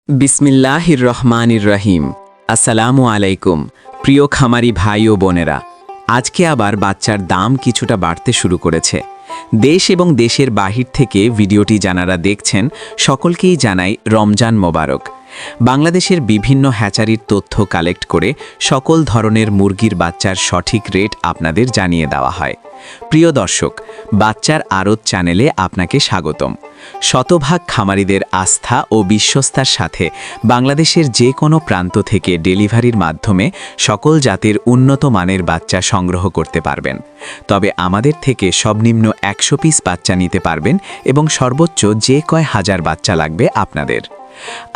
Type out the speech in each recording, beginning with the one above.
বিসমিল্লাহির রহমানির রহিম। আসসালামু আলাইকুম প্রিয় খামারি ভাই ও বোনেরা। আজকে আবার বাচ্চার দাম কিছুটা বাড়তে শুরু করেছে। দেশ এবং দেশের বাহির থেকে ভিডিওটি যারা দেখছেন সকলকেই জানাই রমজান মোবারক। বাংলাদেশের বিভিন্ন হ্যাচারির তথ্য কালেক্ট করে সকল ধরনের মুরগির বাচ্চার সঠিক রেট আপনাদের জানিয়ে দেওয়া হয়। প্রিয় দর্শক, বাচ্চার আড়ত চ্যানেলে আপনাকে স্বাগতম। শতভাগ খামারিদের আস্থা ও বিশ্বস্তার সাথে বাংলাদেশের যে কোনো প্রান্ত থেকে ডেলিভারির মাধ্যমে সকল জাতের উন্নত মানের বাচ্চা সংগ্রহ করতে পারবেন। তবে আমাদের থেকে সর্বনিম্ন 100 পিস বাচ্চা নিতে পারবেন এবং সর্বোচ্চ যে কয় হাজার বাচ্চা লাগবে আপনাদের।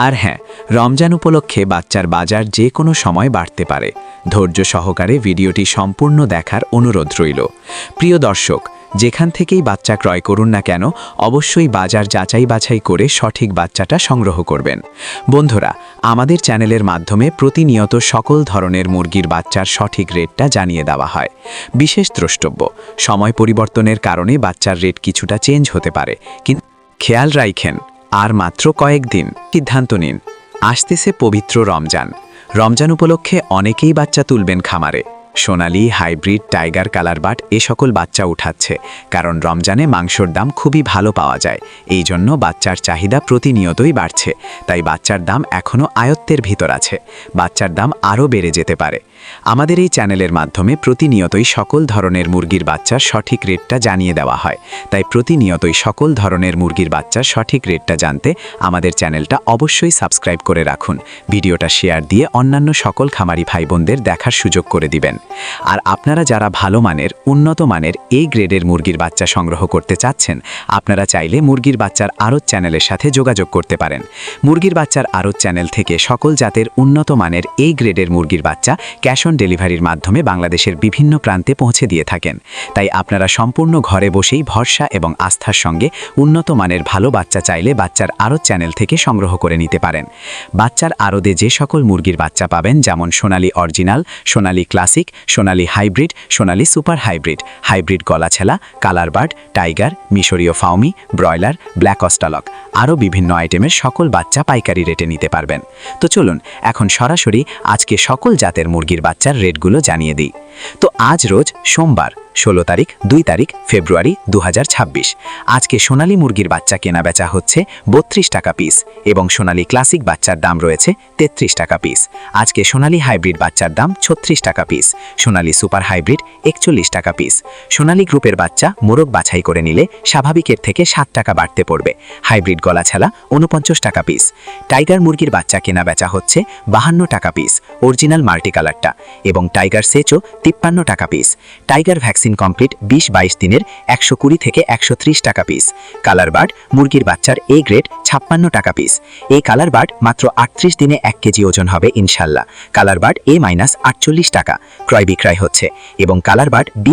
আর হ্যাঁ, রমজান উপলক্ষে বাচ্চার বাজার যে কোনো সময় বাড়তে পারে। ধৈর্য সহকারে ভিডিওটি সম্পূর্ণ দেখার অনুরোধ রইল। প্রিয় দর্শক, যেখান থেকেই বাচ্চা ক্রয় করুন না কেন, অবশ্যই বাজার যাচাই বাছাই করে সঠিক বাচ্চাটা সংগ্রহ করবেন। বন্ধুরা, আমাদের চ্যানেলের মাধ্যমে প্রতিনিয়ত সকল ধরনের মুরগির বাচ্চার সঠিক রেটটা জানিয়ে দেওয়া হয়। বিশেষ দ্রষ্টব্য, সময় পরিবর্তনের কারণে বাচ্চার রেট কিছুটা চেঞ্জ হতে পারে, কিন্তু খেয়াল রাখেন আর মাত্র কয়েকদিন সিদ্ধান্ত নিন। আসতেছে পবিত্র রমজান। রমজান উপলক্ষে অনেকেই বাচ্চা তুলবেন খামারে। সোনালি, হাইব্রিড, টাইগার কালার বাট এ সকল বাচ্চা উঠাচ্ছে, কারণ রমজানে মাংসর দাম খুবই ভালো পাওয়া যায়। এই জন্য বাচ্চার চাহিদা প্রতিনিয়তই বাড়ছে। তাই বাচ্চার দাম এখনও আয়ত্তের ভিতর আছে। বাচ্চার দাম আরও বেড়ে যেতে পারে। আমাদের এই চ্যানেলের মাধ্যমে প্রতিনিয়তই সকল ধরনের মুরগির বাচ্চার সঠিক রেটটা জানিয়ে দেওয়া হয়। তাই প্রতিনিয়তই সকল ধরনের মুরগির বাচ্চার সঠিক রেটটা জানতে আমাদের চ্যানেলটা অবশ্যই সাবস্ক্রাইব করে রাখুন। ভিডিওটা শেয়ার দিয়ে অন্যান্য সকল খামারি ভাই বোনদের দেখার সুযোগ করে দিবেন। আর আপনারা যারা ভালো মানের, উন্নত মানের এই গ্রেডের মুরগির বাচ্চা সংগ্রহ করতে চাচ্ছেন, আপনারা চাইলে মুরগির বাচ্চার আড়ত চ্যানেলের সাথে যোগাযোগ করতে পারেন। মুরগির বাচ্চার আড়ত চ্যানেল থেকে সকল জাতের উন্নত মানের এই গ্রেডের মুরগির বাচ্চা ক্যাশ অন ডেলিভারির মাধ্যমে বাংলাদেশের বিভিন্ন প্রান্তে পৌঁছে দিয়ে থাকেন। তাই আপনারা সম্পূর্ণ ঘরে বসেই ভরসা এবং আস্থার সঙ্গে উন্নত মানের ভালো বাচ্চা চাইলে বাচ্চার আড়ত চ্যানেল থেকে সংগ্রহ করে নিতে পারেন। বাচ্চার আড়তে যে সকল মুরগির বাচ্চা পাবেন, যেমন Sonali original, Sonali classic, Sonali hybrid, Sonali super hybrid, hybrid গলাছেলা, কালার বার্ড, টাইগার, মিশরীয় ফাউমি, ব্রয়লার, ব্ল্যাক অস্টালক, আরও বিভিন্ন আইটেমের সকল বাচ্চা পাইকারি রেটে নিতে পারবেন। তো চলুন এখন সরাসরি আজকে সকল জাতের মুরগির বাচ্চার রেটগুলো জানিয়ে দিই। তো আজ রোজ সোমবার 16 তারিখ 2 তারিখ ফেব্রুয়ারি 2026। আজকে সোনালী মুরগির বাচ্চা কেনা বেচা হচ্ছে 32 টাকা পিস এবং সোনালী ক্লাসিক বাচ্চার দাম রয়েছে 33 টাকা পিস। আজকে সোনালী হাইব্রিড বাচ্চার দাম 36 টাকা পিস, সোনালী সুপার হাইব্রিড 41 টাকা পিস। সোনালী গ্রুপের বাচ্চা মোরগ বাছাই করে নিলে স্বাভাবিকের থেকে 7 টাকা বাড়তে পড়বে। হাইব্রিড গলাছালা 49 টাকা পিস। টাইগার মুরগির বাচ্চা কেনা বেচা হচ্ছে 52 টাকা পিস, অরিজিনাল মাল্টি কালারটা, এবং টাইগার সেচও 53 টাকা পিস। টাইগার ভ্যাকসিন কমপ্লিট 20-22 দিনের 120 থেকে 130 টাকা পিস। কালার বার্ড মুরগির বাচ্চার এ গ্রেড 56 টাকা পিস। এই কালার বার্ড মাত্র 38 দিনে 1 কেজি ওজন হবে ইনশাল্লাহ। কালার বার্ড A-48 টাকা ক্রয় বিক্রয় হচ্ছে, এবং কালার বার্ড B++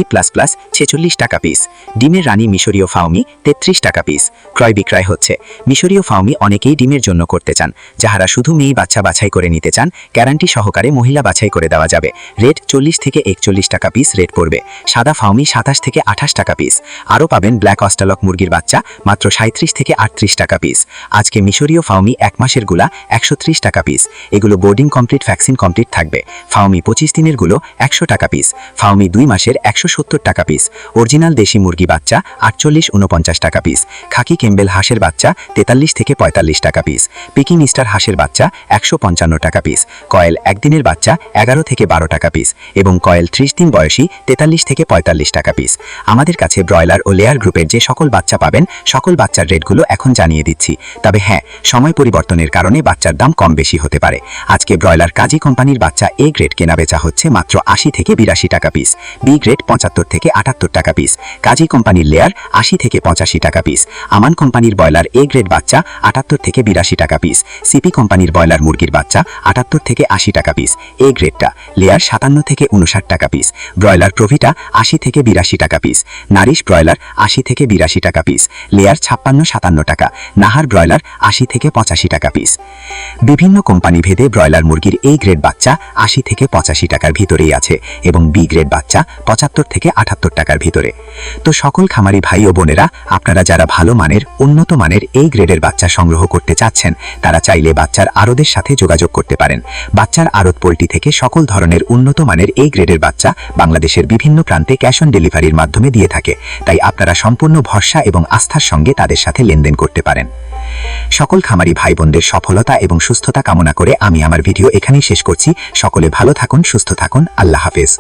46 টাকা পিস। ডিমের রানী মিশরীয় ফাউমি 33 টাকা পিস ক্রয় বিক্রয় হচ্ছে। মিশরীয় ফাউমি অনেকেই ডিমের জন্য করতে চান, যাহারা শুধু মেয়ে বাচ্চা বাছাই করে নিতে চান, গ্যারান্টি সহকারে মহিলা বাছাই করে দেওয়া যাবে। রেট 40 থেকে 41 টাকা পিস রেট পড়বে। সাদা ফাউমি 27 থেকে 28 টাকা পিস। আরও পাবেন ব্ল্যাক অস্টালক মুরগির বাচ্চা মাত্র 37 থেকে 38 টাকা পিস। আজকে মিশরীয় ফাউমি 1 মাসের গুলা 130 টাকা পিস। এগুলো বোর্ডিং কমপ্লিট, ভ্যাকসিন কমপ্লিট থাকবে। ফাউমি 25 দিনের গুলো 100 টাকা পিস। ফাউমি 2 মাসের 170 টাকা পিস। অরিজিনাল দেশি মুরগি বাচ্চা 48-49 টাকা পিস। খাকি কেম্বেল হাঁসের বাচ্চা 43 থেকে 45 টাকা পিস। পিকিং স্টার হাঁসের বাচ্চা 155 টাকা পিস। কয়েল 1 দিনের বাচ্চা 11 থেকে 12 টাকা পিস, এবং কয়েল 30 দিন বয়সী 43 থেকে 45 টাকা পিস। আমাদের কাছে ব্রয়লার ও লেয়ার গ্রুপের যে সকল বাচ্চা পাবেন, সকল বাচ্চার রেটগুলো এখন জানিয়ে দিচ্ছি। তবে হ্যাঁ, সময় পরিবর্তনের কারণে বাচ্চার দাম কম বেশি হতে পারে। আজকে ব্রয়লার কাজী কোম্পানির বাচ্চা এ গ্রেড কেনা বেচা হচ্ছে মাত্র 80 থেকে 82 টাকা পিস। বি গ্রেড 75 থেকে 78 টাকা পিস। কাজী কোম্পানির লেয়ার 80 থেকে 85 টাকা পিস। আমান কোম্পানির ব্রয়লার এ গ্রেড বাচ্চা 78 থেকে 82 টাকা পিস। সিপি কোম্পানির ব্রয়লার মুরগির বাচ্চা 78 থেকে 80 টাকা পিস। এ গ্রেডটা লেয়ার 57 থেকে 59 টাকা পিস। ব্রয়লার প্রভিটা 80 থেকে 82 টাকা পিস, নারিশ ব্রয়লার 80 থেকে 82 টাকা পিস, লেয়ার 56-57 টাকা, নাহার ব্রয়লার 80 থেকে 85 টাকা পিস। বিভিন্ন কোম্পানি ভেদে ব্রয়লার মুরগির A গ্রেড বাচ্চা 80 থেকে 85 টাকার ভিতরেই আছে এবং B গ্রেড বাচ্চা 75 থেকে 78 টাকার ভিতরে। তো সকল খামারি ভাই ও বোনেরা, আপনারা যারা ভালো মানের উন্নত মানের A গ্রেডের বাচ্চা সংগ্রহ করতে চাচ্ছেন, তারা চাইলে বাচ্চার আড়তের সাথে যোগাযোগ করতে পারেন। বাচ্চার আড়ত পোল্ট্রি থেকে সকল ধরনের উন্নত মানের A গ্রেডের বাচ্চা বাংলাদেশের বিভিন্ন প্রান্তে ক্যাশ অন ডেলিভারির মাধ্যমে দিয়ে থাকে, তাই আপনারা সম্পূর্ণ ভরসা এবং আস্থার সঙ্গে তাদের সাথে লেনদেন করতে পারেন। সকল খামারি ভাই বোনদের সফলতা এবং সুস্থতা কামনা করে আমি আমার ভিডিও এখানেই শেষ করছি। সকলে ভালো থাকুন, সুস্থ থাকুন। আল্লাহ হাফেজ।